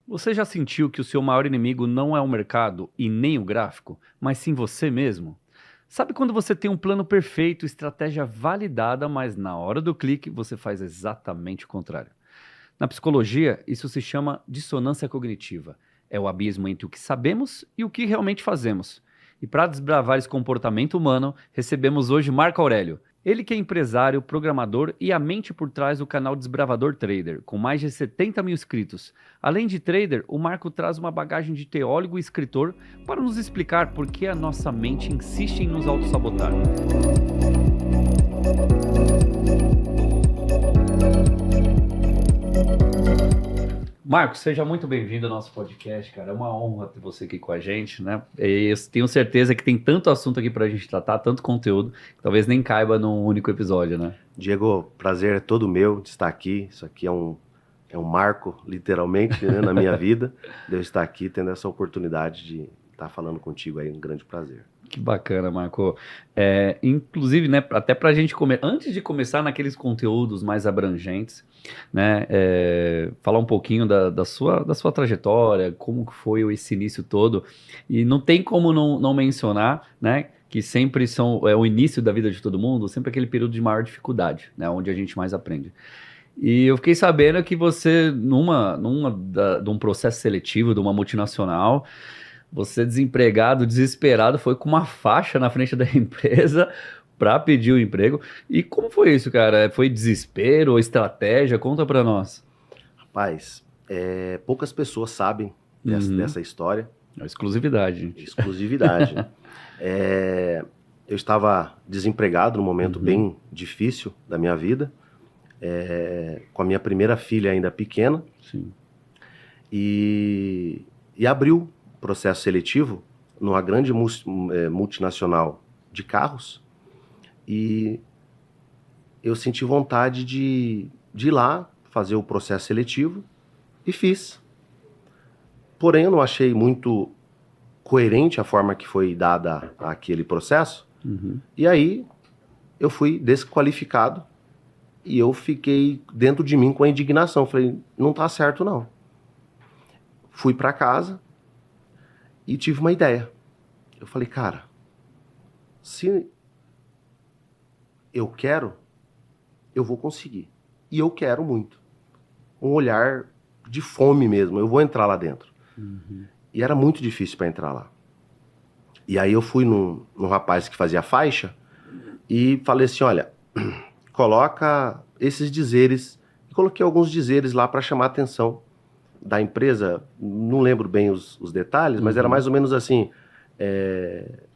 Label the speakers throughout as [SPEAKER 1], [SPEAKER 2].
[SPEAKER 1] Você já sentiu que o seu maior inimigo não é o mercado e nem o gráfico, mas sim você mesmo? Sabe quando você tem um plano perfeito, estratégia validada, mas na hora do clique você faz exatamente o contrário? Na psicologia, isso se chama dissonância cognitiva. É o abismo entre o que sabemos e o que realmente fazemos. E para desbravar esse comportamento humano, recebemos hoje Marco Aurélio. Ele que é empresário, programador e a mente por trás do canal Desbravador Trader, com mais de 70 mil inscritos. Além de trader, o Marco traz uma bagagem de teólogo e escritor para nos explicar por que a nossa mente insiste em nos autossabotar. Marcos, seja muito bem-vindo ao nosso podcast, cara. É uma honra ter você aqui com a gente, né? E eu tenho certeza que tem tanto assunto aqui pra gente tratar, tanto conteúdo, que talvez nem caiba num único episódio, né?
[SPEAKER 2] Diego, prazer é todo meu de estar aqui. Isso aqui é um marco, literalmente, né, na minha vida, de eu estar aqui tendo essa oportunidade de estar falando contigo aí, um grande prazer.
[SPEAKER 1] Que bacana, Marco. Inclusive, né, até pra gente antes de começar naqueles conteúdos mais abrangentes, né, falar um pouquinho da sua trajetória, como que foi esse início todo, e não tem como não mencionar, né, que sempre é o início da vida de todo mundo, sempre aquele período de maior dificuldade, né, onde a gente mais aprende. E eu fiquei sabendo que você, de um processo seletivo de uma multinacional, você desempregado, desesperado, foi com uma faixa na frente da empresa para pedir o emprego. E como foi isso, cara? Foi desespero ou estratégia? Conta para nós.
[SPEAKER 2] Rapaz, poucas pessoas sabem
[SPEAKER 1] Uhum.
[SPEAKER 2] dessa história.
[SPEAKER 1] É exclusividade, gente.
[SPEAKER 2] Exclusividade. Eu estava desempregado num momento bem difícil da minha vida, com a minha primeira filha ainda pequena.
[SPEAKER 1] Sim.
[SPEAKER 2] E abriu processo seletivo numa grande multinacional de carros, e eu senti vontade de ir lá fazer o processo seletivo e fiz. Porém, eu não achei muito coerente a forma que foi dada aquele processo, e aí eu fui desqualificado e eu fiquei dentro de mim com a indignação. Falei, não tá certo não. Fui para casa e tive uma ideia. Eu falei, cara, se eu quero, eu vou conseguir. E eu quero muito. Um olhar de fome mesmo. Eu vou entrar lá dentro. E era muito difícil para entrar lá. E aí eu fui num rapaz que fazia faixa e falei assim, olha, coloca esses dizeres. E coloquei alguns dizeres lá para chamar a atenção da empresa. Não lembro bem os detalhes, mas era mais ou menos assim,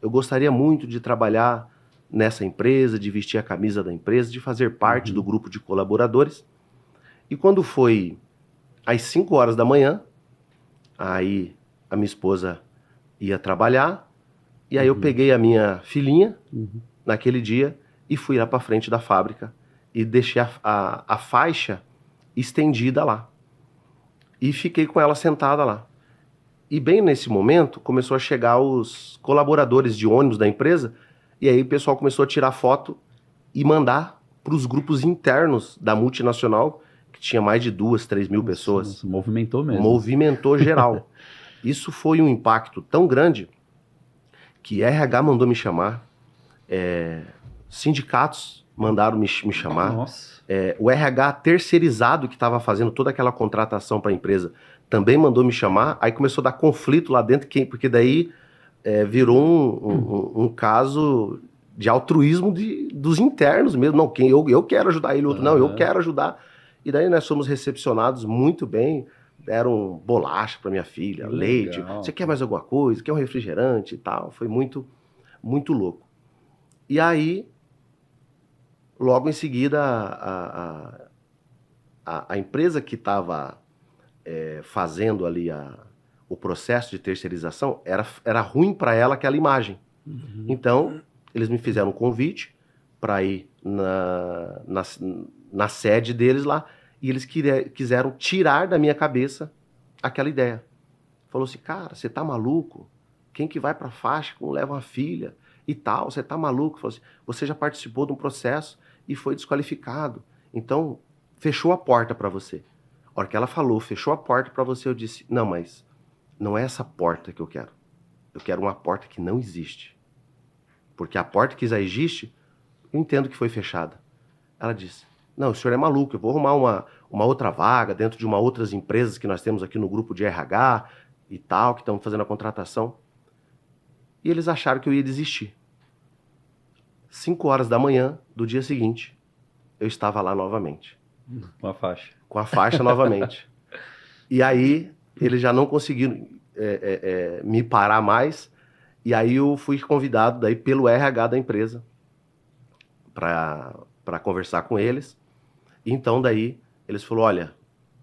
[SPEAKER 2] eu gostaria muito de trabalhar nessa empresa, de vestir a camisa da empresa, de fazer parte do grupo de colaboradores. E quando foi às 5 horas da manhã, aí a minha esposa ia trabalhar, e aí eu peguei a minha filhinha naquele dia e fui lá para frente da fábrica e deixei a faixa estendida lá. E fiquei com ela sentada lá. E bem nesse momento começou a chegar os colaboradores de ônibus da empresa, e aí o pessoal começou a tirar foto e mandar para os grupos internos da multinacional, que tinha mais de 2, 3 mil pessoas.
[SPEAKER 1] Nossa, movimentou mesmo.
[SPEAKER 2] Movimentou geral. Isso foi um impacto tão grande que RH mandou me chamar, sindicatos mandaram me chamar,
[SPEAKER 1] Nossa.
[SPEAKER 2] O RH terceirizado que estava fazendo toda aquela contratação para a empresa também mandou me chamar. Aí começou a dar conflito lá dentro, porque daí virou um caso de altruísmo dos internos mesmo. Não, eu quero ajudar ele, o outro não, eu quero ajudar. E daí nós fomos recepcionados muito bem, deram bolacha para minha filha, leite,
[SPEAKER 1] Legal.
[SPEAKER 2] você quer mais alguma coisa, quer um refrigerante e tal. Foi muito, muito louco. E aí, logo em seguida, a empresa que estava fazendo ali o processo de terceirização, era ruim para ela aquela imagem. Então, eles me fizeram um convite para ir na sede deles lá, e eles quiseram tirar da minha cabeça aquela ideia. Falou assim, cara, você tá maluco? Quem que vai pra faixa, como leva uma filha e tal, você tá maluco? Falou assim, você já participou de um processo e foi desqualificado. Então, fechou a porta para você. A hora que ela falou, fechou a porta para você, eu disse, não, mas não é essa porta que eu quero. Eu quero uma porta que não existe. Porque a porta que já existe, eu entendo que foi fechada. Ela disse, não, o senhor é maluco, eu vou arrumar uma outra vaga dentro de uma outras empresas que nós temos aqui no grupo de RH e tal, que estão fazendo a contratação. E eles acharam que eu ia desistir. 5 horas da manhã do dia seguinte, eu estava lá novamente.
[SPEAKER 1] Uma faixa.
[SPEAKER 2] Com a faixa novamente. E aí, eles já não conseguiram me parar mais. E aí eu fui convidado daí pelo RH da empresa para conversar com eles. Então daí eles falaram, olha,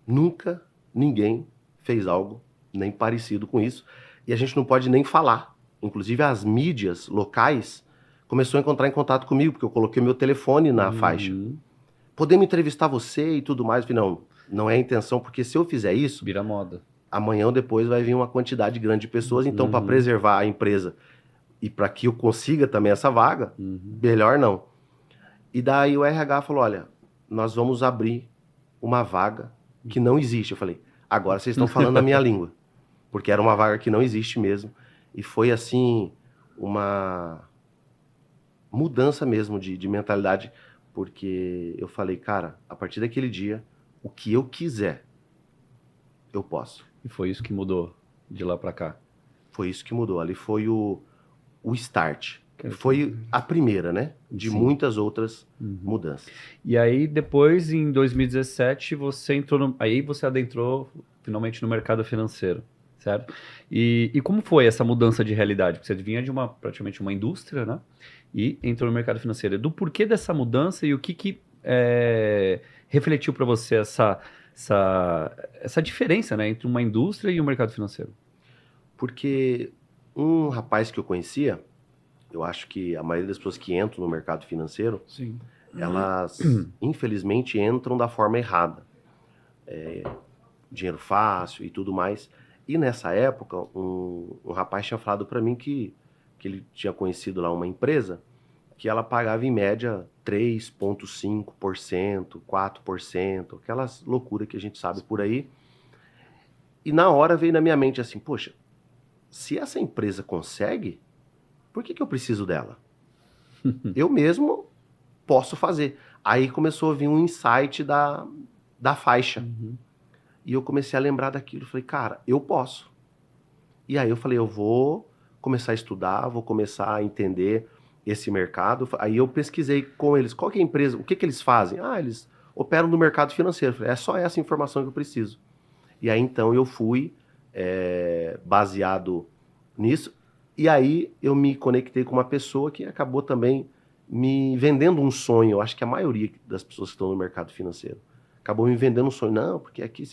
[SPEAKER 2] nunca ninguém fez algo nem parecido com isso. E a gente não pode nem falar. Inclusive as mídias locais começou a entrar em contato comigo, porque eu coloquei meu telefone na faixa. Podemos entrevistar você e tudo mais? Eu falei, não é a intenção, porque se eu fizer isso...
[SPEAKER 1] Vira moda.
[SPEAKER 2] Amanhã ou depois vai vir uma quantidade grande de pessoas, então para preservar a empresa e para que eu consiga também essa vaga, melhor não. E daí o RH falou, olha, nós vamos abrir uma vaga que não existe. Eu falei, agora vocês estão falando a minha língua, porque era uma vaga que não existe mesmo. E foi assim, uma mudança mesmo de mentalidade, porque eu falei, cara, a partir daquele dia, o que eu quiser, eu posso.
[SPEAKER 1] E foi isso que mudou de lá para cá?
[SPEAKER 2] Foi isso que mudou. Ali foi o start. Foi a primeira, né? De muitas outras mudanças.
[SPEAKER 1] E aí, depois, em 2017, você entrou aí você adentrou finalmente no mercado financeiro, certo? E como foi essa mudança de realidade? Porque você vinha de praticamente uma indústria, né? E entrou no mercado financeiro. Do porquê dessa mudança e o que refletiu para você essa diferença, né, entre uma indústria e o mercado financeiro?
[SPEAKER 2] Porque um rapaz que eu conhecia, eu acho que a maioria das pessoas que entram no mercado financeiro,
[SPEAKER 1] Sim,
[SPEAKER 2] elas infelizmente entram da forma errada. Dinheiro fácil e tudo mais. E nessa época, um rapaz tinha falado para mim que ele tinha conhecido lá uma empresa que ela pagava em média 3,5%, 4%, aquelas loucuras que a gente sabe por aí. E na hora veio na minha mente assim, poxa, se essa empresa consegue, por que eu preciso dela? Eu mesmo posso fazer. Aí começou a vir um insight da faixa. E eu comecei a lembrar daquilo. Falei, cara, eu posso. E aí eu falei, eu vou começar a estudar, vou começar a entender esse mercado. Aí eu pesquisei com eles, qual que é a empresa, o que eles fazem? Ah, eles operam no mercado financeiro. Eu falei, é só essa informação que eu preciso. E aí então eu fui baseado nisso. E aí eu me conectei com uma pessoa que acabou também me vendendo um sonho. Eu acho que a maioria das pessoas que estão no mercado financeiro acabou me vendendo um sonho. Não, porque aqui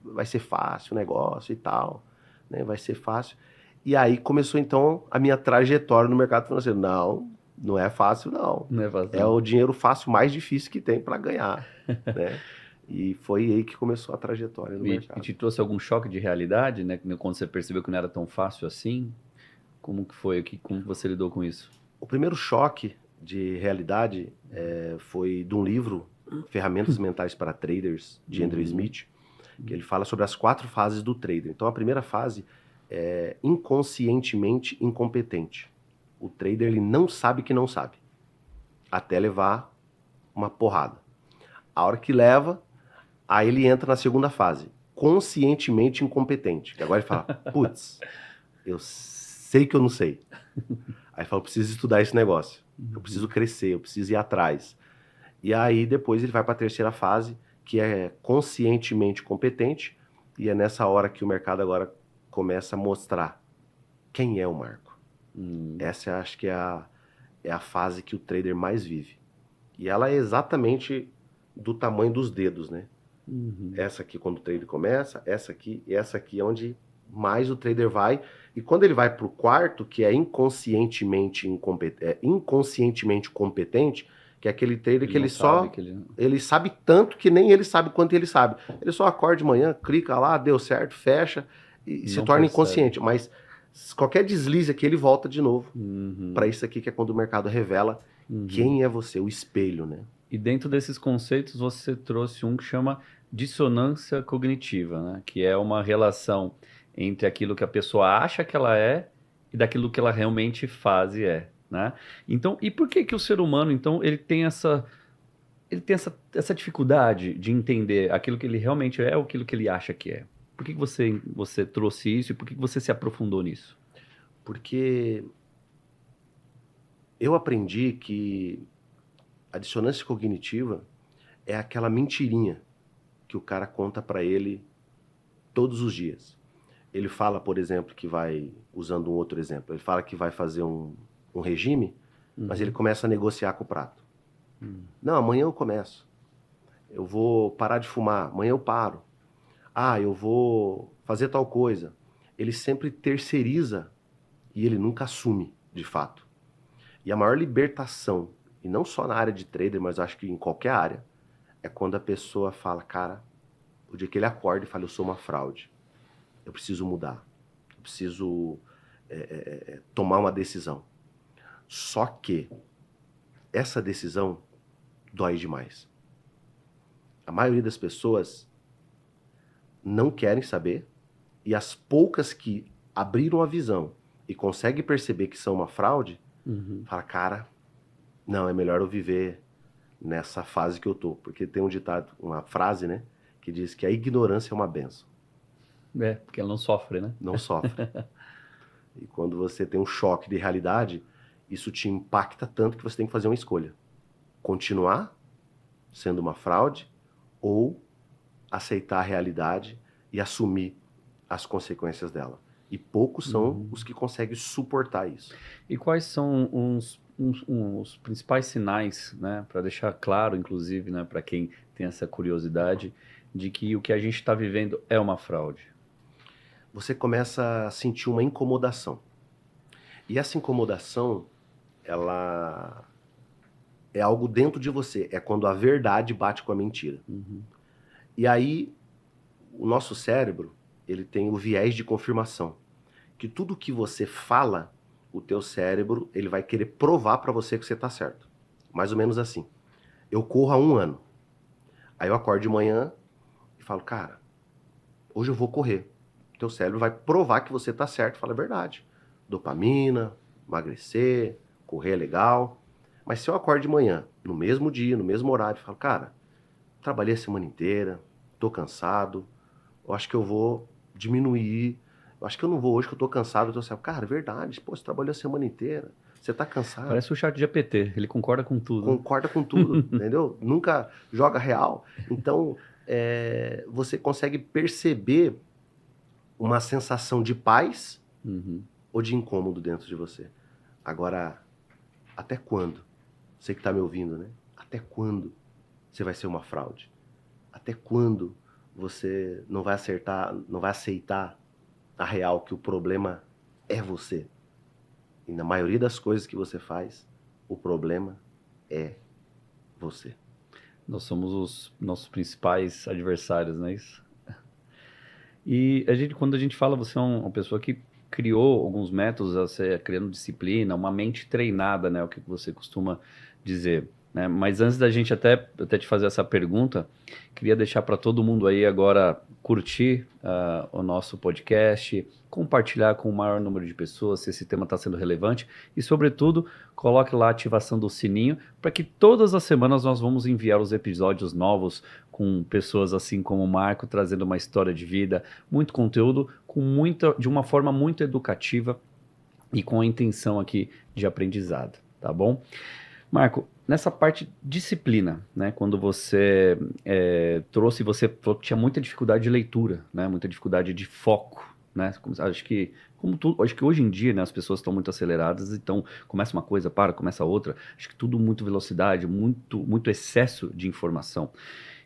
[SPEAKER 2] vai ser fácil o negócio e tal, né? Vai ser fácil. E aí começou então a minha trajetória no mercado financeiro. Não é fácil não.
[SPEAKER 1] Não é fácil.
[SPEAKER 2] É o dinheiro fácil mais difícil que tem para ganhar, né? E foi aí que começou a trajetória no mercado.
[SPEAKER 1] E te trouxe algum choque de realidade, né? Quando você percebeu que não era tão fácil assim? Como que foi? Como você lidou com isso?
[SPEAKER 2] O primeiro choque de realidade foi de um livro, Ferramentas Mentais para Traders, de Andrew Smith, que ele fala sobre as 4 fases do trader. Então a primeira fase é inconscientemente incompetente. O trader ele não sabe que não sabe, até levar uma porrada. A hora que leva, aí ele entra na segunda fase, conscientemente incompetente. Que agora ele fala, putz, eu sei que eu não sei. Aí fala, eu preciso estudar esse negócio, eu preciso crescer, eu preciso ir atrás. E aí depois ele vai para a terceira fase, que é conscientemente competente, e é nessa hora que o mercado agora começa a mostrar quem é o Marco. Essa eu acho que é a fase que o trader mais vive. E ela é exatamente do tamanho dos dedos, né? Essa aqui quando o trader começa, essa aqui e essa aqui é onde mais o trader vai. E quando ele vai para o quarto, que é inconscientemente competente, que é aquele trader que ele sabe tanto que nem ele sabe quanto ele sabe. Ele só acorda de manhã, clica lá, deu certo, fecha e se torna inconsciente. Mas qualquer deslize aqui, ele volta de novo para isso aqui, que é quando o mercado revela quem é você, o espelho, né?
[SPEAKER 1] E dentro desses conceitos, você trouxe um que chama dissonância cognitiva, né? Que é uma relação entre aquilo que a pessoa acha que ela é e daquilo que ela realmente faz e é, né? Então, e por que que o ser humano, então, ele tem essa dificuldade de entender aquilo que ele realmente é ou aquilo que ele acha que é? Por que que você trouxe isso e por que que você se aprofundou nisso?
[SPEAKER 2] Porque eu aprendi que a dissonância cognitiva é aquela mentirinha que o cara conta para ele todos os dias. Ele fala, por exemplo, que vai, usando um outro exemplo, ele fala que vai fazer um regime, mas ele começa a negociar com o prato. Não, amanhã eu começo. Eu vou parar de fumar, amanhã eu paro. Ah, eu vou fazer tal coisa. Ele sempre terceiriza e ele nunca assume, de fato. E a maior libertação, e não só na área de trader, mas acho que em qualquer área, é quando a pessoa fala, cara, o dia que ele acorda e fala, eu sou uma fraude. Eu preciso mudar. Eu preciso tomar uma decisão. Só que essa decisão dói demais. A maioria das pessoas não querem saber, e as poucas que abriram a visão e conseguem perceber que são uma fraude, fala, cara, não, é melhor eu viver nessa fase que eu tô. Porque tem um ditado, uma frase, né, que diz que a ignorância é uma benção.
[SPEAKER 1] É, porque ela não sofre, né?
[SPEAKER 2] Não sofre. E quando você tem um choque de realidade, isso te impacta tanto que você tem que fazer uma escolha. Continuar sendo uma fraude ou aceitar a realidade e assumir as consequências dela. E poucos são os que conseguem suportar isso.
[SPEAKER 1] E quais são os principais sinais, né, para deixar claro, inclusive, né, para quem tem essa curiosidade, de que o que a gente está vivendo é uma fraude?
[SPEAKER 2] Você começa a sentir uma incomodação. E essa incomodação, ela é algo dentro de você. É quando a verdade bate com a mentira. E aí, o nosso cérebro, ele tem o viés de confirmação. Que tudo que você fala, o teu cérebro, ele vai querer provar para você que você está certo. Mais ou menos assim. Eu corro há 1 ano. Aí eu acordo de manhã e falo, cara, hoje eu vou correr. O teu cérebro vai provar que você está certo. Fala a verdade. Dopamina, emagrecer, correr é legal. Mas se eu acordo de manhã, no mesmo dia, no mesmo horário, falo, cara, trabalhei a semana inteira, tô cansado, eu acho que eu vou diminuir, eu acho que eu não vou hoje que eu tô cansado, eu tô assim, cara, verdade, pô, você trabalhou a semana inteira, você tá cansado.
[SPEAKER 1] Parece o chat GPT, ele concorda com tudo.
[SPEAKER 2] Concorda com tudo, entendeu? Nunca joga real. Então, você consegue perceber uma sensação de paz ou de incômodo dentro de você. Agora, até quando? Você que tá me ouvindo, né? Até quando você vai ser uma fraude? Até quando você não vai aceitar a real que o problema é você? E na maioria das coisas que você faz, o problema é você.
[SPEAKER 1] Nós somos os nossos principais adversários, não é isso? E quando a gente fala, você é uma pessoa que criou alguns métodos, você criando disciplina, uma mente treinada, né? O que você costuma dizer, né? Mas antes da gente até te fazer essa pergunta, queria deixar para todo mundo aí agora curtir o nosso podcast, compartilhar com o maior número de pessoas se esse tema está sendo relevante e, sobretudo, coloque lá a ativação do sininho para que todas as semanas nós vamos enviar os episódios novos com pessoas assim como o Marco, trazendo uma história de vida, muito conteúdo, de uma forma muito educativa e com a intenção aqui de aprendizado, tá bom? Marco, nessa parte disciplina, né? Quando você você falou que tinha muita dificuldade de leitura, né? Muita dificuldade de foco, né? Acho que hoje em dia, né, as pessoas estão muito aceleradas, então começa uma coisa, começa outra. Acho que tudo muito velocidade, muito excesso de informação.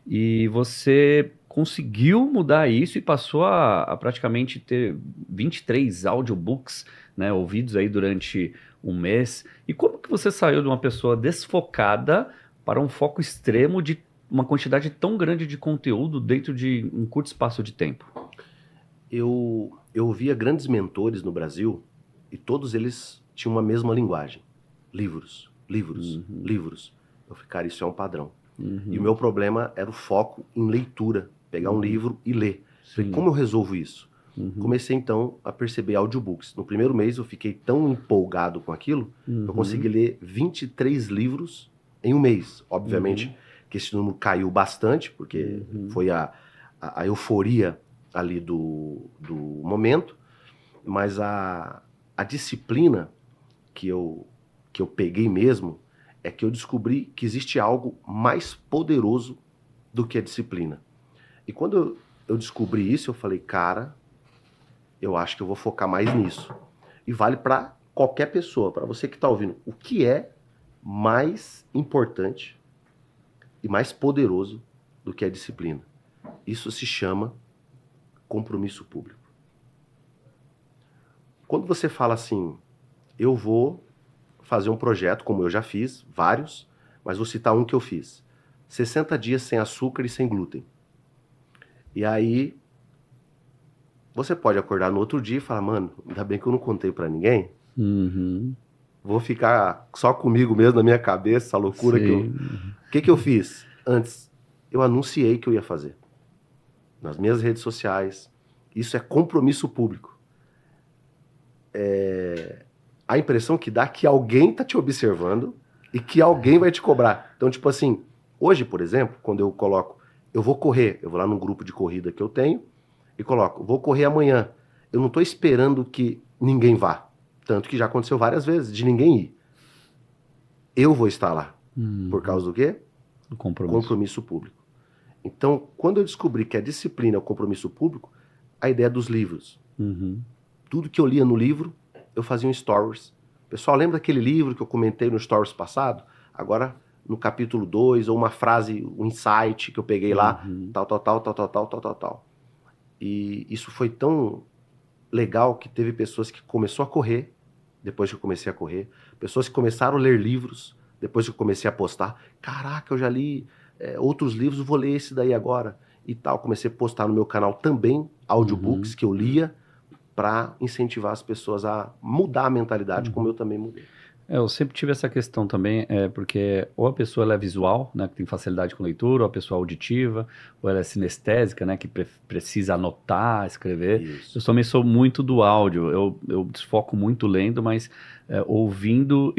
[SPEAKER 1] E você conseguiu mudar isso e passou a praticamente ter 23 audiobooks, né, ouvidos aí durante um mês. E como que você saiu de uma pessoa desfocada para um foco extremo de uma quantidade tão grande de conteúdo dentro de um curto espaço de tempo?
[SPEAKER 2] Eu via grandes mentores no Brasil e todos eles tinham uma mesma linguagem. Livros, livros, livros. Eu falei, cara, isso é um padrão. E o meu problema era o foco em leitura. pegar um livro e ler. Falei, como eu resolvo isso? Comecei então a perceber audiobooks. No primeiro mês eu fiquei tão empolgado com aquilo, que eu consegui ler 23 livros em um mês. Obviamente que esse número caiu bastante, porque foi a euforia ali do momento, mas a disciplina que eu peguei mesmo é que eu descobri que existe algo mais poderoso do que a disciplina. E quando eu descobri isso, eu falei, cara, eu acho que eu vou focar mais nisso. E vale para qualquer pessoa, para você que está ouvindo. O que é mais importante e mais poderoso do que a disciplina? Isso se chama compromisso público. Quando você fala assim, eu vou fazer um projeto, como eu já fiz, vários, mas vou citar um que eu fiz. 60 dias sem açúcar e sem glúten. E aí, você pode acordar no outro dia e falar, mano, ainda bem que eu não contei pra ninguém. Vou ficar só comigo mesmo na minha cabeça, essa loucura que eu... O que eu fiz? Antes, eu anunciei que eu ia fazer. Nas minhas redes sociais. Isso é compromisso público. A impressão que dá é que alguém tá te observando e que alguém vai te cobrar. Então, tipo assim, hoje, por exemplo, quando eu coloco, eu vou correr, eu vou lá num grupo de corrida que eu tenho e coloco, vou correr amanhã. Eu não tô esperando que ninguém vá. Tanto que já aconteceu várias vezes de ninguém ir. Eu vou estar lá. Por causa do quê?
[SPEAKER 1] Do compromisso.
[SPEAKER 2] Compromisso público. Então, quando eu descobri que a disciplina é o compromisso público, a ideia dos livros. Tudo que eu lia no livro, eu fazia um stories. Pessoal, lembra daquele livro que eu comentei no stories passado? Agora, no capítulo 2, ou uma frase, um insight que eu peguei lá, tal. E isso foi tão legal que teve pessoas que começaram a correr, depois que eu comecei a correr, pessoas que começaram a ler livros, depois que eu comecei a postar. Caraca, eu já li outros livros, vou ler esse daí agora. E tal, comecei a postar no meu canal também audiobooks que eu lia, para incentivar as pessoas a mudar a mentalidade, como eu também mudei.
[SPEAKER 1] Eu sempre tive essa questão também, porque ou a pessoa ela é visual, né, que tem facilidade com leitura, ou a pessoa auditiva, ou ela é sinestésica, né, que precisa anotar, escrever.
[SPEAKER 2] Isso.
[SPEAKER 1] Eu também sou muito do áudio, eu desfoco muito lendo, mas ouvindo,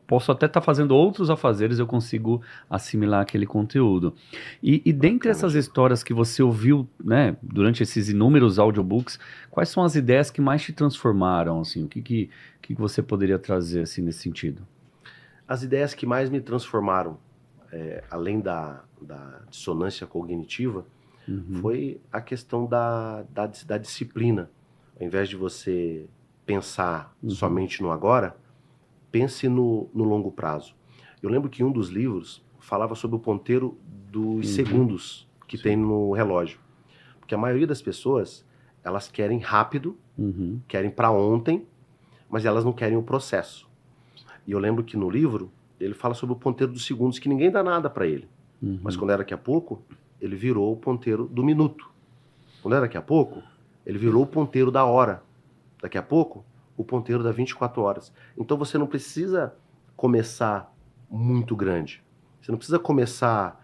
[SPEAKER 1] posso até estar fazendo outros afazeres, eu consigo assimilar aquele conteúdo. E dentre essas histórias que você ouviu, né, durante esses inúmeros audiobooks, quais são as ideias que mais te transformaram, assim, o que você poderia trazer assim, nesse sentido?
[SPEAKER 2] As ideias que mais me transformaram, além da dissonância cognitiva, foi a questão da disciplina. Ao invés de você pensar somente no agora, pense no longo prazo. Eu lembro que um dos livros falava sobre o ponteiro dos segundos que tem no relógio. Porque a maioria das pessoas, elas querem rápido, querem para ontem, mas elas não querem o processo. E eu lembro que no livro, ele fala sobre o ponteiro dos segundos, que ninguém dá nada para ele. Mas quando era daqui a pouco, ele virou o ponteiro do minuto. Quando era daqui a pouco, ele virou o ponteiro da hora. Daqui a pouco, o ponteiro da 24 horas. Então você não precisa começar muito grande. Você não precisa começar,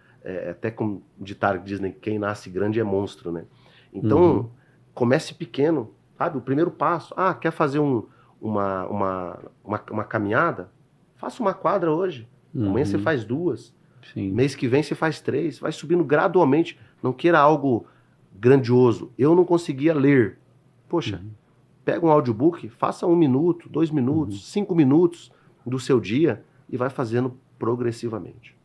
[SPEAKER 2] até como ditado que diz, né, quem nasce grande é monstro, né? Então, comece pequeno, sabe? O primeiro passo. Quer fazer uma caminhada? Faça uma quadra hoje. Amanhã você faz 2.
[SPEAKER 1] Sim.
[SPEAKER 2] Mês que vem você faz 3. Vai subindo gradualmente. Não queira algo grandioso. Eu não conseguia ler. Poxa, pega um audiobook, faça 1 minuto, 2 minutos, 5 minutos do seu dia e vai fazendo progressivamente.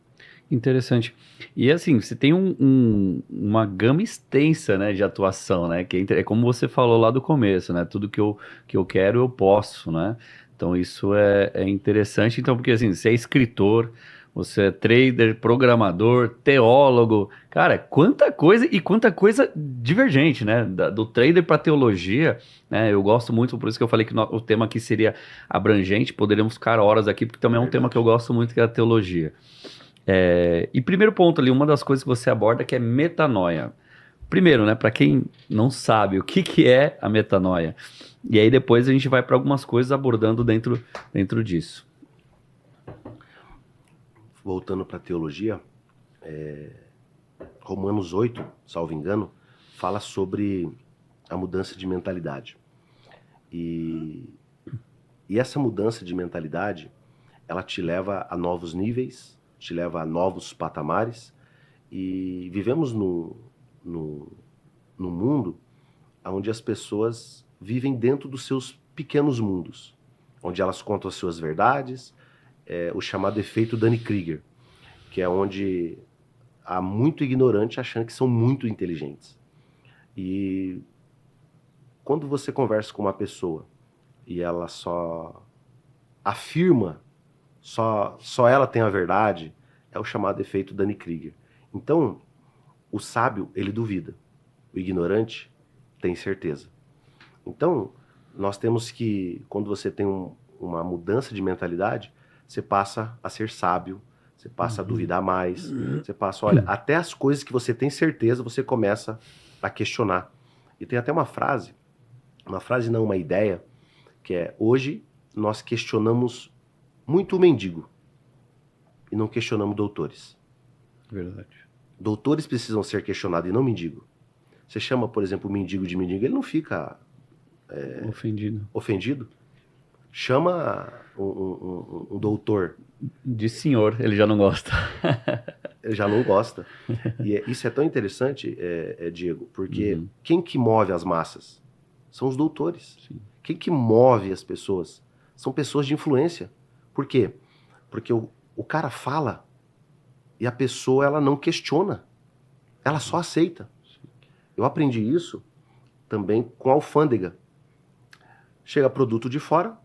[SPEAKER 1] Interessante. E assim, você tem uma gama extensa, né, de atuação, né? Que é como você falou lá do começo, né? Tudo que eu quero, eu posso, né? Então isso é interessante. Então, porque assim, você é escritor, você é trader, programador, teólogo. Cara, quanta coisa e quanta coisa divergente, né? Do trader para teologia, né? Eu gosto muito, por isso que eu falei que o tema aqui seria abrangente. Poderíamos ficar horas aqui, porque também é um tema que eu gosto muito, que é a teologia. E primeiro ponto ali, uma das coisas que você aborda que é metanoia. Primeiro, né, para quem não sabe o que é a metanoia, e aí depois a gente vai para algumas coisas abordando dentro disso.
[SPEAKER 2] Voltando para a teologia, Romanos 8, salvo engano, fala sobre a mudança de mentalidade. E essa mudança de mentalidade, ela te leva a novos níveis, te leva a novos patamares. E vivemos no mundo onde as pessoas vivem dentro dos seus pequenos mundos, onde elas contam as suas verdades, o chamado efeito Dunning-Kruger, que é onde há muito ignorante achando que são muito inteligentes. E quando você conversa com uma pessoa e ela só afirma, só ela tem a verdade, é o chamado efeito Dunning-Kruger. Então, o sábio, ele duvida. O ignorante tem certeza. Então, nós temos que, quando você tem uma mudança de mentalidade, você passa a ser sábio, você passa a duvidar mais, você passa, olha, até as coisas que você tem certeza, você começa a questionar. E tem até uma frase não, uma ideia, que é, hoje nós questionamos muito o mendigo e não questionamos doutores.
[SPEAKER 1] Verdade.
[SPEAKER 2] Doutores precisam ser questionados e não mendigo. Você chama, por exemplo, o mendigo de mendigo, ele não fica ofendido. Chama um doutor.
[SPEAKER 1] De senhor, ele já não gosta.
[SPEAKER 2] Ele já não gosta. E isso é tão interessante, Diego, porque quem que move as massas? São os doutores.
[SPEAKER 1] Sim.
[SPEAKER 2] Quem que move as pessoas? São pessoas de influência. Por quê? Porque o cara fala e a pessoa, ela não questiona. Ela só aceita. Eu aprendi isso também com a alfândega. Chega produto de fora,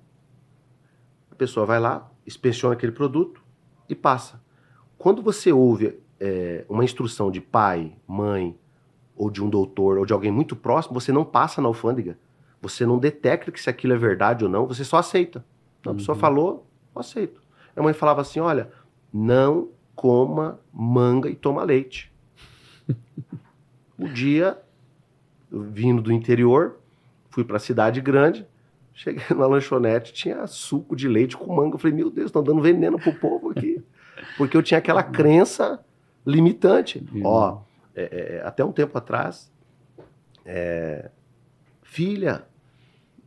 [SPEAKER 2] a pessoa vai lá, inspeciona aquele produto e passa. Quando você ouve uma instrução de pai, mãe, ou de um doutor, ou de alguém muito próximo, você não passa na alfândega. Você não detecta que se aquilo é verdade ou não, você só aceita. Então, a pessoa falou, eu aceito. Minha mãe falava assim, olha, não coma manga e toma leite. O dia, vindo do interior, fui para a cidade grande, cheguei na lanchonete, tinha suco de leite com manga. Eu falei, meu Deus, estão dando veneno pro povo aqui. Porque eu tinha aquela crença limitante. Ó, até um tempo atrás, filha,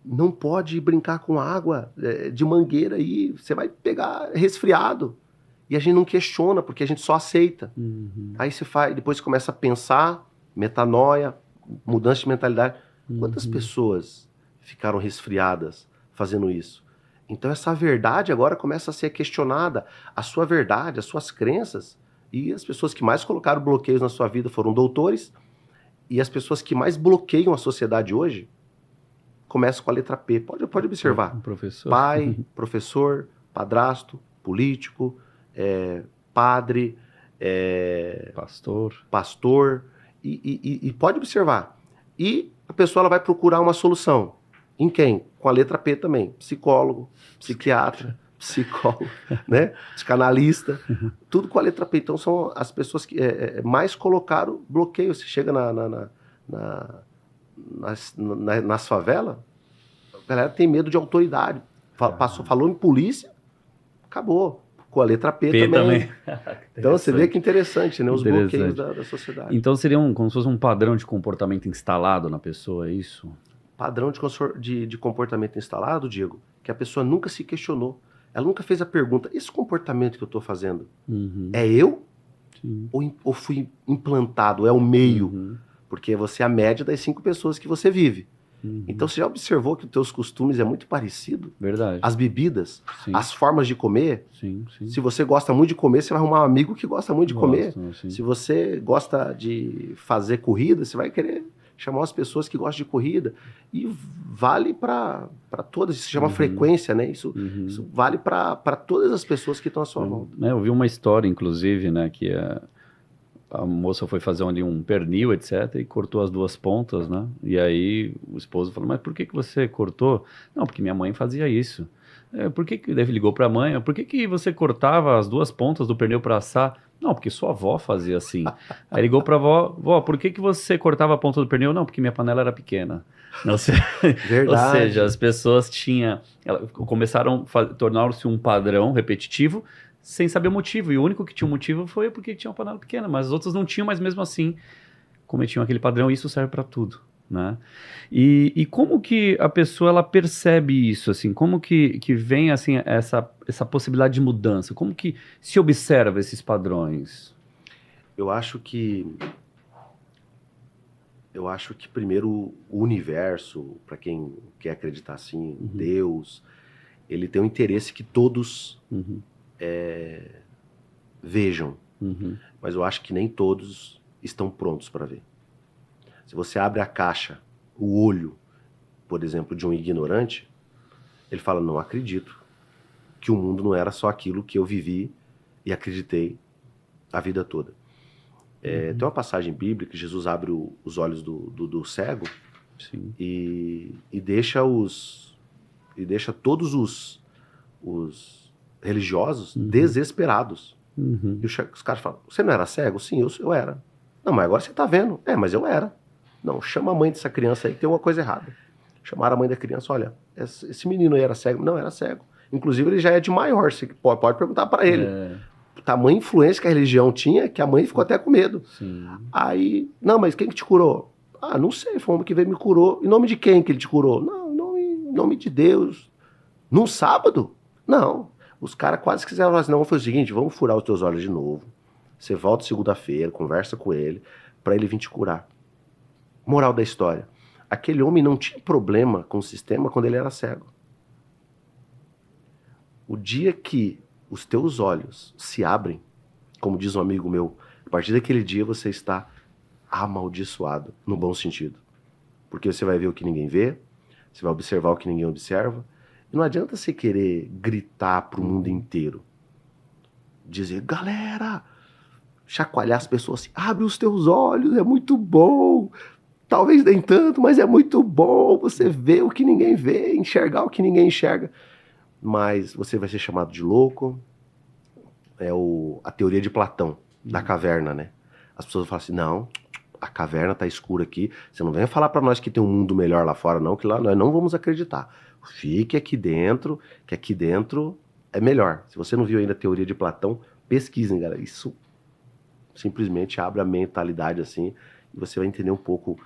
[SPEAKER 2] não pode brincar com água de mangueira aí, você vai pegar resfriado. E a gente não questiona, porque a gente só aceita. Aí você faz, depois você começa a pensar, metanoia, mudança de mentalidade. Quantas pessoas ficaram resfriadas fazendo isso? Então essa verdade agora começa a ser questionada. A sua verdade, as suas crenças. E as pessoas que mais colocaram bloqueios na sua vida foram doutores. E as pessoas que mais bloqueiam a sociedade hoje começam com a letra P. Pode observar.
[SPEAKER 1] Professor.
[SPEAKER 2] Pai, professor, padrasto, político, padre, pastor. E pode observar. E a pessoa ela vai procurar uma solução. Em quem? Com a letra P também. Psicólogo, psiquiatra, psicólogo, né? Psicanalista. Tudo com a letra P. Então são as pessoas que mais colocaram bloqueio. Você chega nas favelas, a galera tem medo de autoridade. Falou em polícia, acabou. Com a letra P também. Então você vê que interessante, né? Os bloqueios da sociedade.
[SPEAKER 1] Então seria como se fosse um padrão de comportamento instalado na pessoa, é isso?
[SPEAKER 2] Padrão de comportamento instalado, Diego, que a pessoa nunca se questionou. Ela nunca fez a pergunta, esse comportamento que eu estou fazendo, é eu?
[SPEAKER 1] Sim.
[SPEAKER 2] Ou fui implantado, é o meio? Porque você é a média das 5 pessoas que você vive. Então você já observou que os teus costumes é muito parecido?
[SPEAKER 1] Verdade.
[SPEAKER 2] As bebidas,
[SPEAKER 1] sim.
[SPEAKER 2] As formas de comer.
[SPEAKER 1] Sim.
[SPEAKER 2] Se você gosta muito de comer, você vai arrumar um amigo que gosta muito de comer.
[SPEAKER 1] Sim.
[SPEAKER 2] Se você gosta de fazer corrida, você vai querer chamar as pessoas que gostam de corrida. E vale para todas, isso se chama frequência, né? Isso vale para todas as pessoas que estão à sua volta.
[SPEAKER 1] Eu vi uma história, inclusive, né, que a moça foi fazer ali um pernil, etc., e cortou as 2 pontas, né? E aí o esposo falou, mas por que você cortou? Não, porque minha mãe fazia isso. Por que ele ligou para a mãe? Por que você cortava as 2 pontas do pernil para assar? Não, porque sua avó fazia assim. Aí ligou para a avó, por que você cortava a ponta do pernil? Não, porque minha panela era pequena. Não sei.
[SPEAKER 2] Verdade.
[SPEAKER 1] Ou seja, as pessoas tornaram-se um padrão repetitivo sem saber o motivo. E o único que tinha um motivo foi porque tinha uma panela pequena, mas os outros não tinham, mas mesmo assim cometiam aquele padrão. E isso serve para tudo, né? E como que a pessoa ela percebe isso, assim? Como que vem assim essa possibilidade de mudança? Como que se observa esses padrões?
[SPEAKER 2] Eu acho que primeiro o universo, para quem quer acreditar assim, Deus, ele tem um interesse que todos vejam, mas eu acho que nem todos estão prontos para ver. Se você abre a caixa, o olho, por exemplo, de um ignorante, ele fala, não acredito que o mundo não era só aquilo que eu vivi e acreditei a vida toda. Tem uma passagem bíblica que Jesus abre os olhos do cego.
[SPEAKER 1] Sim.
[SPEAKER 2] E deixa todos os religiosos desesperados. E os caras falam, você não era cego? Sim, eu era. Não, mas agora você tá vendo. Mas eu era. Não, chama a mãe dessa criança aí que tem uma coisa errada. Chamaram a mãe da criança, olha, esse menino aí era cego? Não, era cego. Inclusive ele já é de maior, você pode perguntar para ele. Tamanha influência que a religião tinha, que a mãe ficou até com medo.
[SPEAKER 1] Sim.
[SPEAKER 2] Aí, não, mas quem que te curou? Ah, não sei, foi um homem que veio me curou. Em nome de quem que ele te curou? Não, em nome de Deus. Num sábado? Não. Os caras quase quiseram falar assim, não, foi o seguinte, vamos furar os teus olhos de novo. Você volta segunda-feira, conversa com ele, para ele vir te curar. Moral da história. Aquele homem não tinha problema com o sistema quando ele era cego. O dia que os teus olhos se abrem, como diz um amigo meu, a partir daquele dia você está amaldiçoado, no bom sentido. Porque você vai ver o que ninguém vê, você vai observar o que ninguém observa, e não adianta você querer gritar para o mundo inteiro. Dizer, galera, chacoalhar as pessoas assim, abre os teus olhos, é muito bom. Talvez nem tanto, mas é muito bom você ver o que ninguém vê, enxergar o que ninguém enxerga. Mas você vai ser chamado de louco. É a teoria de Platão, da caverna, né? As pessoas falam assim, não, a caverna tá escura aqui, você não venha falar para nós que tem um mundo melhor lá fora, não, que lá nós não vamos acreditar. Fique aqui dentro, que aqui dentro é melhor. Se você não viu ainda a teoria de Platão, pesquisem, galera. Isso simplesmente abre a mentalidade assim, e você vai entender um pouco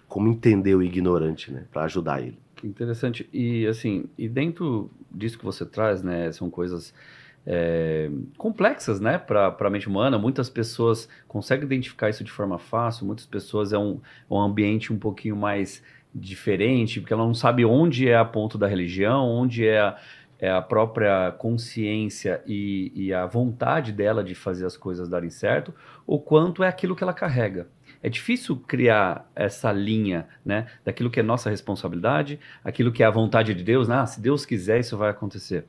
[SPEAKER 2] como entender o ignorante, né? Para ajudar ele.
[SPEAKER 1] Que interessante. E assim, e dentro disso que você traz, né, são coisas complexas, né, para a mente humana. Muitas pessoas conseguem identificar isso de forma fácil, muitas pessoas é um ambiente um pouquinho mais diferente, porque ela não sabe onde é a ponto da religião, onde é a própria consciência e a vontade dela de fazer as coisas darem certo, ou quanto é aquilo que ela carrega. É difícil criar essa linha, né, daquilo que é nossa responsabilidade, aquilo que é a vontade de Deus, né? Se Deus quiser, isso vai acontecer.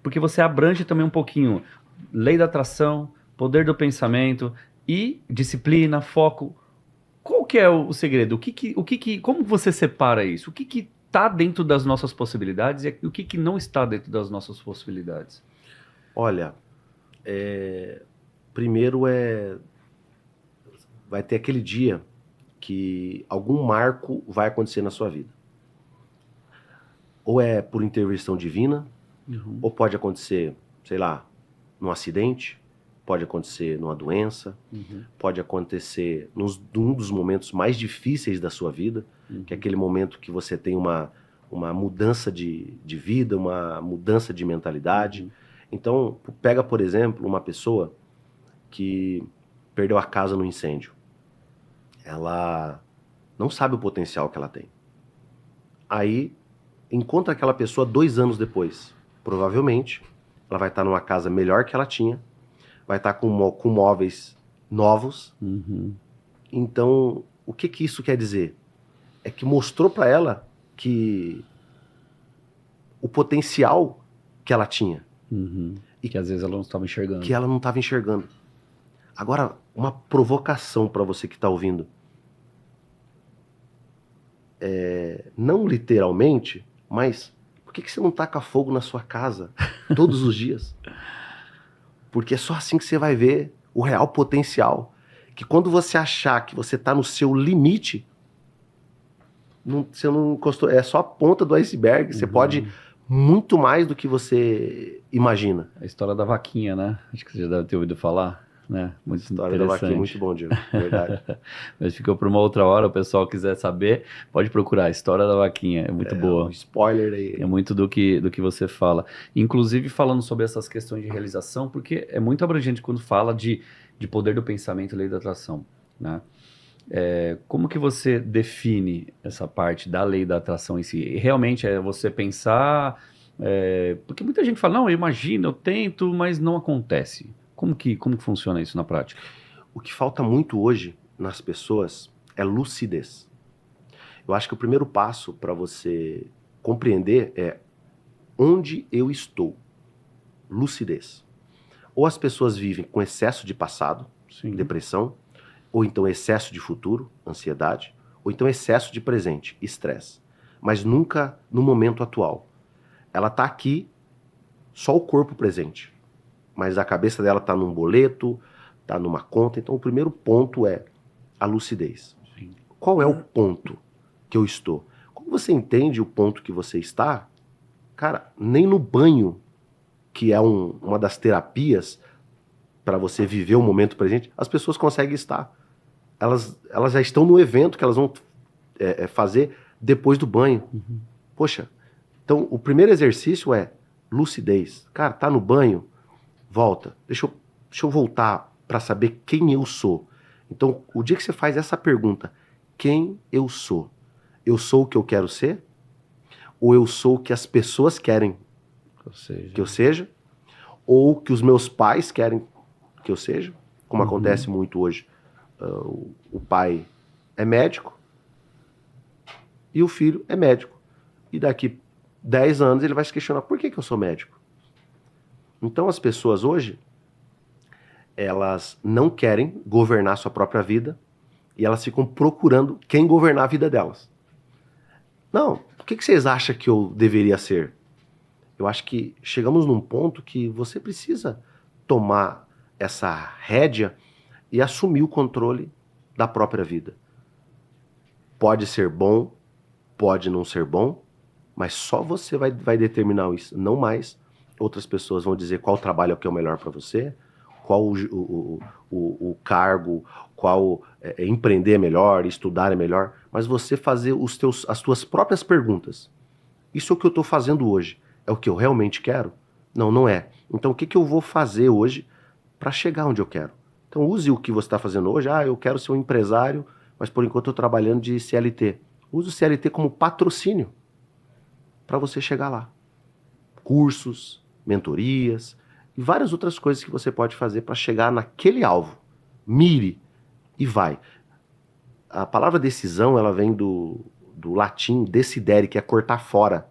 [SPEAKER 1] Porque você abrange também um pouquinho lei da atração, poder do pensamento e disciplina, foco. Qual que é o segredo? Como você separa isso? O que está dentro das nossas possibilidades e o que não está dentro das nossas possibilidades?
[SPEAKER 2] Olha, primeiro vai ter aquele dia que algum marco vai acontecer na sua vida. Ou é por intervenção divina, ou pode acontecer, sei lá, num acidente, pode acontecer numa doença, pode acontecer num dos momentos mais difíceis da sua vida, que é aquele momento que você tem uma mudança de vida, uma mudança de mentalidade. Então, pega, por exemplo, uma pessoa que perdeu a casa no incêndio. Ela não sabe o potencial que ela tem. Aí, encontra aquela pessoa 2 anos depois. Provavelmente, ela vai estar numa casa melhor que ela tinha, vai estar com móveis novos. Então, o que isso quer dizer? É que mostrou para ela que o potencial que ela tinha.
[SPEAKER 1] E que às vezes ela não estava enxergando.
[SPEAKER 2] Que ela não estava enxergando. Agora, uma provocação para você que está ouvindo. Não literalmente, mas por que você não taca fogo na sua casa todos os dias? Porque é só assim que você vai ver o real potencial. Que quando você achar que você está no seu limite, você não encostou, é só a ponta do iceberg. Você pode muito mais do que você imagina.
[SPEAKER 1] A história da vaquinha, né? Acho que você já deve ter ouvido falar, né? Muito
[SPEAKER 2] História da vaquinha, muito bom, Diego, verdade.
[SPEAKER 1] Mas ficou para uma outra hora, o pessoal quiser saber, pode procurar a história da vaquinha, é muito boa.
[SPEAKER 2] Um spoiler aí.
[SPEAKER 1] É muito do que você fala. Inclusive falando sobre essas questões de realização, porque é muito abrangente quando fala de poder do pensamento e lei da atração, né? Como que você define essa parte da lei da atração em si? Realmente é você pensar... porque muita gente fala, não, eu imagino, eu tento, mas não acontece. Como que funciona isso na prática?
[SPEAKER 2] O que falta muito hoje nas pessoas é lucidez. Eu acho que o primeiro passo para você compreender é onde eu estou. Lucidez. Ou as pessoas vivem com excesso de passado,
[SPEAKER 1] Sim.
[SPEAKER 2] depressão, ou então excesso de futuro, ansiedade, ou então excesso de presente, estresse. Mas nunca no momento atual. Ela está aqui, só o corpo presente. Mas a cabeça dela está num boleto, está numa conta. Então o primeiro ponto é a lucidez.
[SPEAKER 1] Sim.
[SPEAKER 2] Qual é o ponto que eu estou? Como você entende o ponto que você está, cara, nem no banho, que é uma das terapias para você viver o momento presente, as pessoas conseguem estar. Elas já estão no evento que elas vão fazer depois do banho.
[SPEAKER 1] Uhum.
[SPEAKER 2] Poxa, então o primeiro exercício é lucidez. Cara, tá no banho? Volta. Deixa eu voltar para saber quem eu sou. Então, o dia que você faz essa pergunta, quem eu sou? Eu sou o que eu quero ser? Ou eu sou o que as pessoas querem que eu seja? Ou que os meus pais querem que eu seja? Como acontece muito hoje. O pai é médico e o filho é médico. E daqui 10 anos ele vai se questionar, por que eu sou médico? Então as pessoas hoje, elas não querem governar sua própria vida e elas ficam procurando quem governar a vida delas. Não, o que vocês acham que eu deveria ser? Eu acho que chegamos num ponto que você precisa tomar essa rédea e assumir o controle da própria vida. Pode ser bom, pode não ser bom, mas só você vai determinar isso, não mais. Outras pessoas vão dizer qual trabalho é o que é o melhor para você, qual o cargo, qual empreender é melhor, estudar é melhor, mas você fazer as suas próprias perguntas. Isso é o que eu estou fazendo hoje. É o que eu realmente quero? Não, não é. Então o que eu vou fazer hoje para chegar onde eu quero? Então use o que você está fazendo hoje. Eu quero ser um empresário, mas por enquanto eu estou trabalhando de CLT. Use o CLT como patrocínio para você chegar lá. Cursos, mentorias e várias outras coisas que você pode fazer para chegar naquele alvo. Mire e vai. A palavra decisão, ela vem do latim decidere, que é cortar fora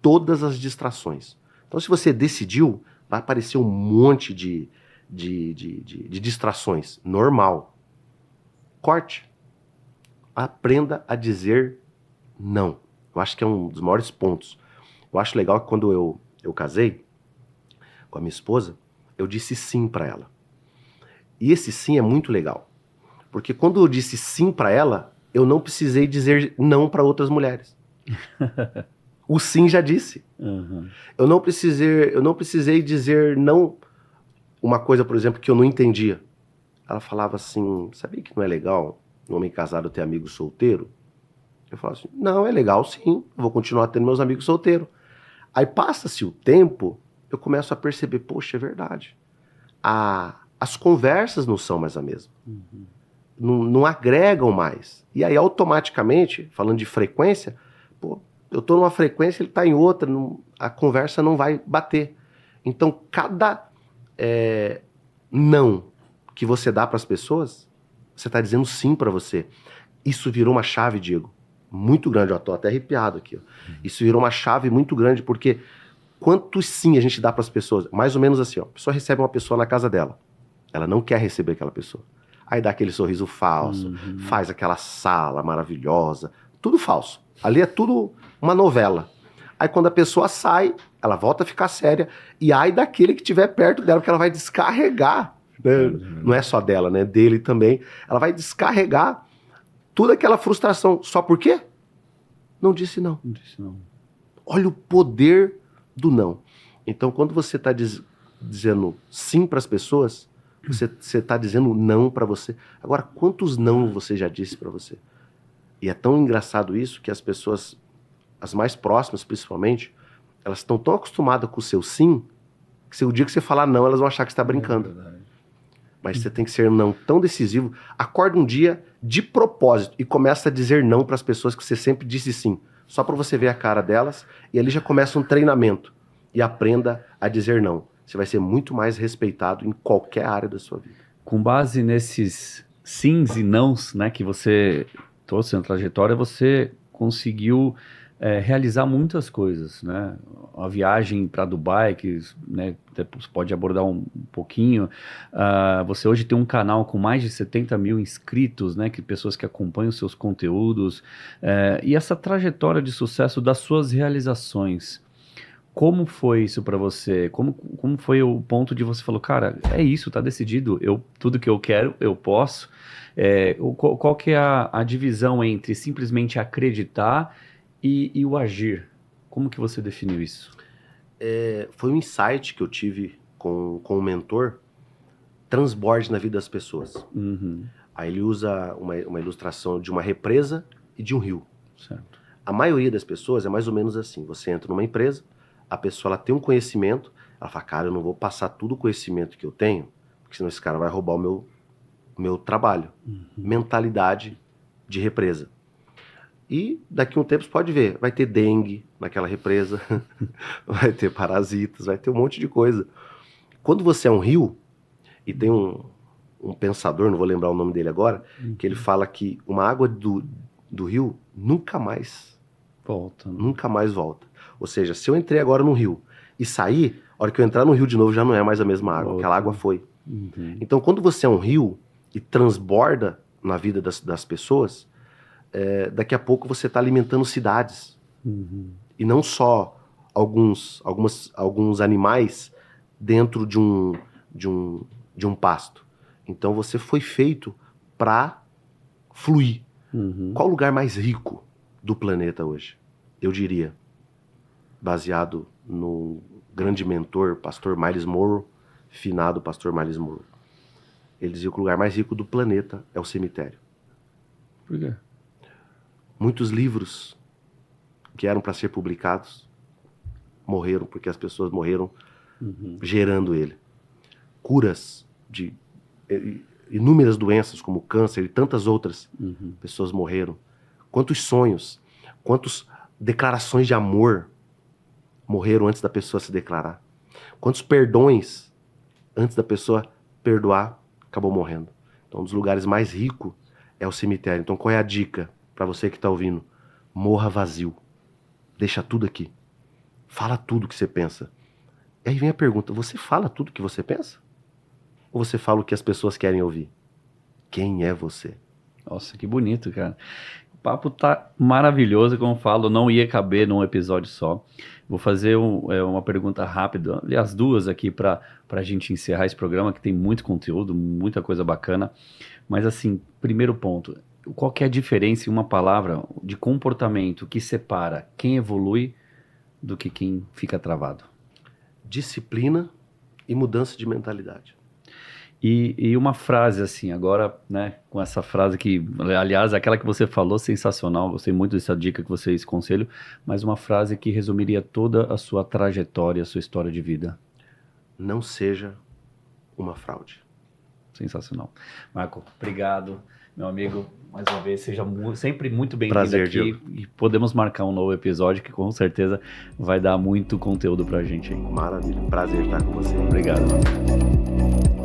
[SPEAKER 2] todas as distrações. Então, se você decidiu, vai aparecer um monte de distrações. Normal. Corte. Aprenda a dizer não. Eu acho que é um dos maiores pontos. Eu acho legal que quando eu casei com a minha esposa, eu disse sim para ela. E esse sim é muito legal. Porque quando eu disse sim para ela, eu não precisei dizer não para outras mulheres. O sim já disse.
[SPEAKER 1] Uhum.
[SPEAKER 2] Eu não precisei dizer não. Uma coisa, por exemplo, que eu não entendia. Ela falava assim, sabia que não é legal um homem casado ter amigo solteiro? Eu falava assim, não, é legal sim, eu vou continuar tendo meus amigos solteiros. Aí passa-se o tempo, eu começo a perceber, poxa, é verdade. As conversas não são mais a mesma.
[SPEAKER 1] Uhum.
[SPEAKER 2] Não agregam mais. E aí automaticamente, falando de frequência, eu estou numa frequência, ele está em outra, a conversa não vai bater. Então, cada não que você dá para as pessoas, você está dizendo sim para você. Isso virou uma chave, Diego, muito grande. Eu estou até arrepiado aqui. Isso virou uma chave muito grande, porque quanto sim a gente dá para as pessoas? Mais ou menos assim, a pessoa recebe uma pessoa na casa dela. Ela não quer receber aquela pessoa. Aí dá aquele sorriso falso, faz aquela sala maravilhosa, tudo falso. Ali é tudo uma novela. Aí quando a pessoa sai, ela volta a ficar séria, e aí daquele que estiver perto dela, porque ela vai descarregar, né? Não é só dela, né? Dele também. Ela vai descarregar toda aquela frustração. Só por quê? Não disse não.
[SPEAKER 1] Não disse não.
[SPEAKER 2] Olha o poder do não. Então, quando você está dizendo sim para as pessoas, você está dizendo não para você. Agora, quantos não você já disse para você? E é tão engraçado isso que as pessoas, as mais próximas principalmente, elas estão tão acostumadas com o seu sim, que se o dia que você falar não, elas vão achar que você está brincando. Mas você tem que ser não tão decisivo. Acorda um dia de propósito e começa a dizer não para as pessoas que você sempre disse sim. Só para você ver a cara delas, e ali já começa um treinamento. E aprenda a dizer não. Você vai ser muito mais respeitado em qualquer área da sua vida.
[SPEAKER 1] Com base nesses sims e nãos, né, que você trouxe na trajetória, você conseguiu realizar muitas coisas, né? A viagem para Dubai, que, né, você pode abordar um pouquinho. Você hoje tem um canal com mais de 70 mil inscritos, né? Pessoas que acompanham seus conteúdos. E essa trajetória de sucesso das suas realizações, como foi isso para você? Como foi o ponto de você falou, cara, é isso, tá decidido, tudo que eu quero, eu posso. Qual que é a divisão entre simplesmente acreditar e o agir? Como que você definiu isso?
[SPEAKER 2] Foi um insight que eu tive com um mentor, transborde na vida das pessoas.
[SPEAKER 1] Uhum.
[SPEAKER 2] Aí ele usa uma ilustração de uma represa e de um rio.
[SPEAKER 1] Certo.
[SPEAKER 2] A maioria das pessoas é mais ou menos assim. Você entra numa empresa, a pessoa ela tem um conhecimento, ela fala, cara, eu não vou passar todo o conhecimento que eu tenho, porque senão esse cara vai roubar o meu trabalho.
[SPEAKER 1] Uhum.
[SPEAKER 2] Mentalidade de represa. E daqui a um tempo você pode ver, vai ter dengue naquela represa, vai ter parasitas, vai ter um monte de coisa. Quando você é um rio, e tem um pensador, não vou lembrar o nome dele agora, que ele fala que uma água do rio nunca mais
[SPEAKER 1] volta. Né?
[SPEAKER 2] Nunca mais volta. Ou seja, se eu entrei agora no rio e sair, a hora que eu entrar no rio de novo já não é mais a mesma água, aquela água foi.
[SPEAKER 1] Uhum.
[SPEAKER 2] Então quando você é um rio e transborda na vida das pessoas, daqui a pouco você está alimentando cidades.
[SPEAKER 1] Uhum.
[SPEAKER 2] E não só alguns animais dentro de um pasto. Então você foi feito para fluir.
[SPEAKER 1] Uhum.
[SPEAKER 2] Qual o lugar mais rico do planeta hoje? Eu diria, baseado no grande mentor, pastor Miles Monroe, finado pastor Miles Monroe. Ele dizia que o lugar mais rico do planeta é o cemitério.
[SPEAKER 1] Por quê?
[SPEAKER 2] Muitos livros que eram para ser publicados morreram porque as pessoas morreram gerando ele. Curas de inúmeras doenças como câncer e tantas outras pessoas morreram. Quantos sonhos, quantas declarações de amor morreram antes da pessoa se declarar. Quantos perdões antes da pessoa perdoar acabou morrendo. Então um dos lugares mais ricos é o cemitério. Então qual é a dica? Para você que está ouvindo, morra vazio. Deixa tudo aqui. Fala tudo que você pensa. E aí vem a pergunta, você fala tudo que você pensa? Ou você fala o que as pessoas querem ouvir? Quem é você?
[SPEAKER 1] Nossa, que bonito, cara. O papo tá maravilhoso, como eu falo, não ia caber num episódio só. Vou fazer uma pergunta rápida, aliás, duas aqui para a gente encerrar esse programa, que tem muito conteúdo, muita coisa bacana. Mas assim, primeiro ponto, qual que é a diferença em uma palavra de comportamento que separa quem evolui do que quem fica travado?
[SPEAKER 2] Disciplina e mudança de mentalidade.
[SPEAKER 1] E uma frase assim, agora, né, com essa frase que, aliás, aquela que você falou, sensacional, gostei muito dessa dica que você, esse conselho, mas uma frase que resumiria toda a sua trajetória, a sua história de vida.
[SPEAKER 2] Não seja uma fraude.
[SPEAKER 1] Sensacional. Marco, obrigado, meu amigo, mais uma vez, seja sempre muito bem-vindo
[SPEAKER 2] Prazer,
[SPEAKER 1] aqui.
[SPEAKER 2] Diego.
[SPEAKER 1] E podemos marcar um novo episódio que com certeza vai dar muito conteúdo pra gente aí.
[SPEAKER 2] Maravilha, prazer estar com você.
[SPEAKER 1] Obrigado, mano.